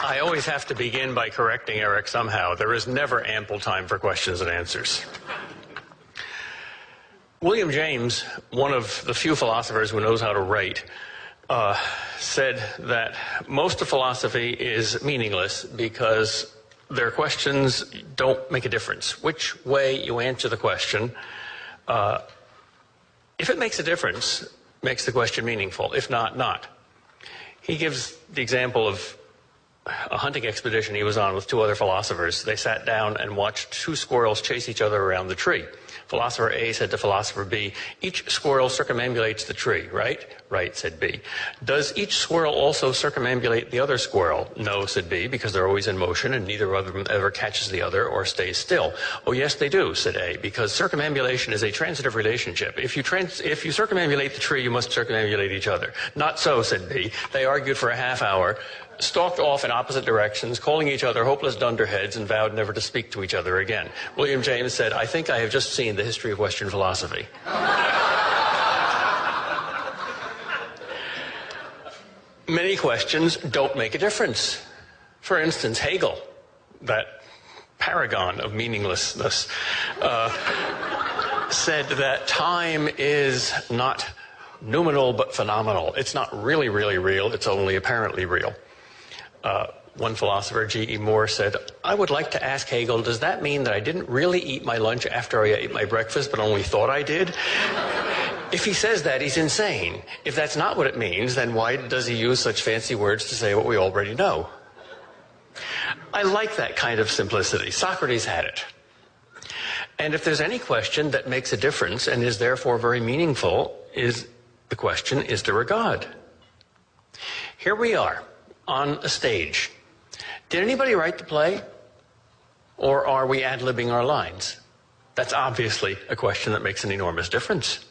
I always have to begin by correcting Eric somehow. There is never ample time for questions and answers. William James, one of the few philosophers who knows how to write, said that most of philosophy is meaningless because their questions don't make a difference. Which way you answer the question, if it makes a difference, makes the question meaningful. If not, not. He gives the example of a hunting expedition he was on with two other philosophers. They sat down and watched two squirrels chase each other around the tree. Philosopher A said to philosopher B, each squirrel circumambulates the tree, right? Right, said B. Does each squirrel also circumambulate the other squirrel? No, said B, because they're always in motion and neither of them ever catches the other or stays still. Oh, yes, they do, said A, because circumambulation is a transitive relationship. If you circumambulate the tree, you must circumambulate each other. Not so, said B. They argued for a half hour, stalked off in opposite directions, calling each other hopeless dunderheads, and vowed never to speak to each other again. William James said, I think I have just seen the history of Western philosophy. Many questions don't make a difference. For instance, Hegel, that paragon of meaninglessness, said that time is not noumenal but phenomenal. It's not really, really real. It's only apparently real. One philosopher, G.E. Moore, said, I would like to ask Hegel, does that mean that I didn't really eat my lunch after I ate my breakfast, but only thought I did? If he says that, he's insane. If that's not what it means, then why does he use such fancy words to say what we already know? I like that kind of simplicity. Socrates had it. And if there's any question that makes a difference and is therefore very meaningful, the question, is there a God? Here we are on a stage. Did anybody write the play? Or are we ad-libbing our lines? That's obviously a question that makes an enormous difference.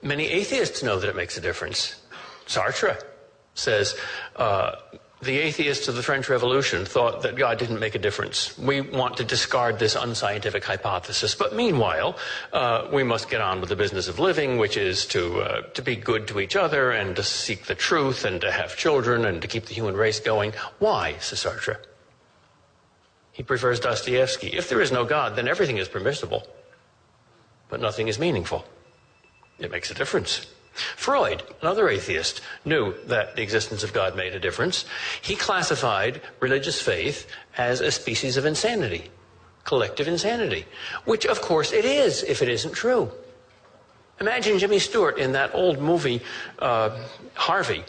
Many atheists know that it makes a difference. Sartre says, the atheists of the French Revolution thought that God didn't make a difference. We want to discard this unscientific hypothesis. But meanwhile, we must get on with the business of living, which is to be good to each other and to seek the truth and to have children and to keep the human race going. Why, says Sartre? He prefers Dostoevsky. If there is no God, then everything is permissible, but nothing is meaningful. It makes a difference. Freud, another atheist, knew that the existence of God made a difference. He classified religious faith as a species of insanity, collective insanity, which of course it is if it isn't true. Imagine Jimmy Stewart in that old movie, Harvey.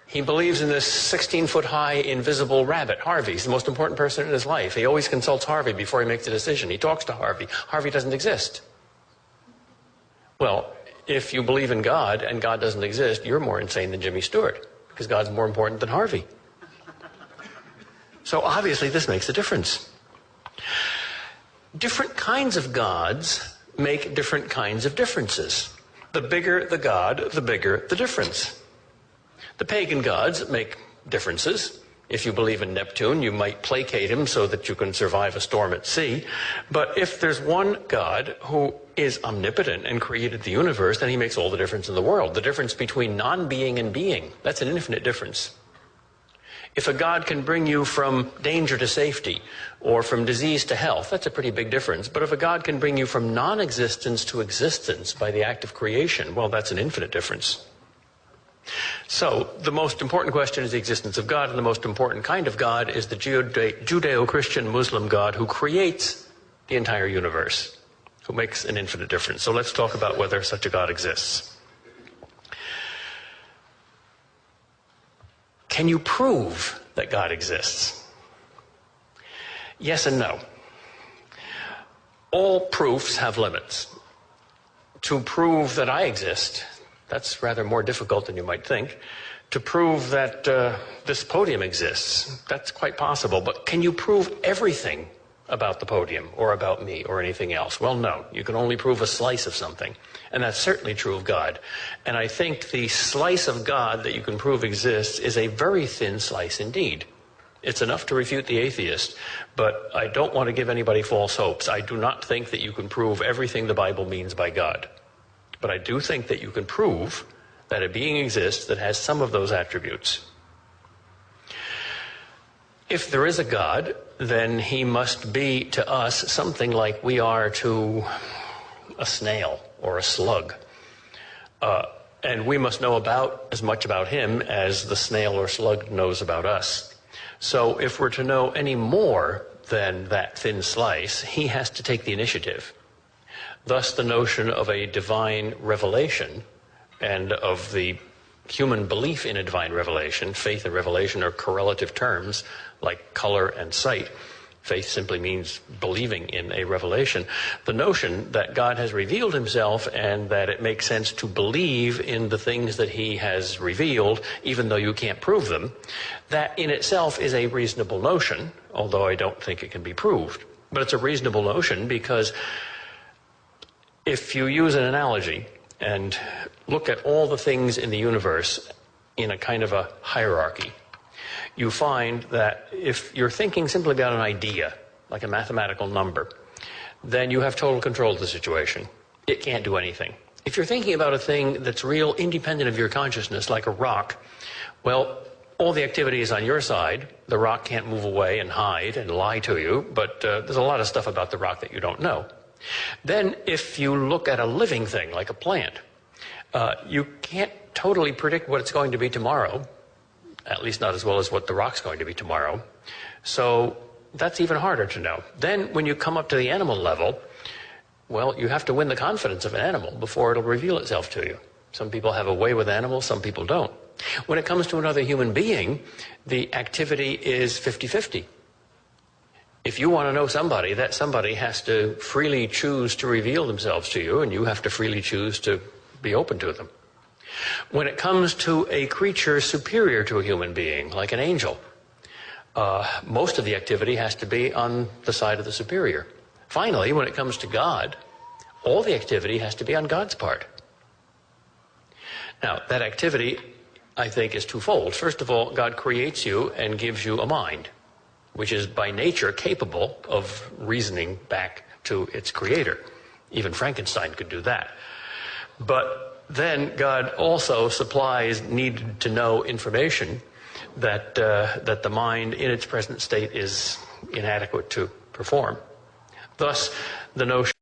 He believes in this 16-foot-high invisible rabbit. Harvey's the most important person in his life. He always consults Harvey before he makes a decision. He talks to Harvey. Harvey doesn't exist. Well, if you believe in God and God doesn't exist, you're more insane than Jimmy Stewart, because God's more important than Harvey. So obviously this makes a difference. Different kinds of gods make different kinds of differences. The bigger the god, the bigger the difference. The pagan gods make differences. If you believe in Neptune, you might placate him so that you can survive a storm at sea. But if there's one God who is omnipotent and created the universe, then he makes all the difference in the world. The difference between non-being and being, that's an infinite difference. If a God can bring you from danger to safety or from disease to health, that's a pretty big difference. But if a God can bring you from non-existence to existence by the act of creation, well, that's an infinite difference. So the most important question is the existence of God, and the most important kind of God is the Judeo-Christian Muslim God who creates the entire universe, who makes an infinite difference. So let's talk about whether such a God exists. Can you prove that God exists? Yes and no. All proofs have limits. To prove that I exist, that's rather more difficult than you might think. To prove that this podium exists, that's quite possible. But can you prove everything about the podium or about me or anything else? Well, no. You can only prove a slice of something. And that's certainly true of God. And I think the slice of God that you can prove exists is a very thin slice indeed. It's enough to refute the atheist, but I don't want to give anybody false hopes. I do not think that you can prove everything the Bible means by God. But I do think that you can prove that a being exists that has some of those attributes. If there is a God, then he must be to us something like we are to a snail or a slug. And we must know about as much about him as the snail or slug knows about us. So if we're to know any more than that thin slice, he has to take the initiative. Thus, the notion of a divine revelation and of the human belief in a divine revelation, faith and revelation are correlative terms like color and sight. Faith simply means believing in a revelation. The notion that God has revealed himself and that it makes sense to believe in the things that he has revealed, even though you can't prove them, that in itself is a reasonable notion, although I don't think it can be proved. But it's a reasonable notion because if you use an analogy and look at all the things in the universe in a kind of a hierarchy, you find that if you're thinking simply about an idea, like a mathematical number, then you have total control of the situation. It can't do anything. If you're thinking about a thing that's real, independent of your consciousness, like a rock, well, all the activity is on your side. The rock can't move away and hide and lie to you, but there's a lot of stuff about the rock that you don't know. Then if you look at a living thing, like a plant, you can't totally predict what it's going to be tomorrow, at least not as well as what the rock's going to be tomorrow. So that's even harder to know. Then when you come up to the animal level, well, you have to win the confidence of an animal before it'll reveal itself to you. Some people have a way with animals, some people don't. When it comes to another human being, the activity is 50-50. If you want to know somebody, that somebody has to freely choose to reveal themselves to you, and you have to freely choose to be open to them. When it comes to a creature superior to a human being, like an angel, most of the activity has to be on the side of the superior. Finally, when it comes to God, all the activity has to be on God's part. Now, that activity, I think, is twofold. First of all, God creates you and gives you a mind, which is by nature capable of reasoning back to its creator. Even Frankenstein could do that. But then God also supplies needed to know information that the mind in its present state is inadequate to perform. Thus, the notion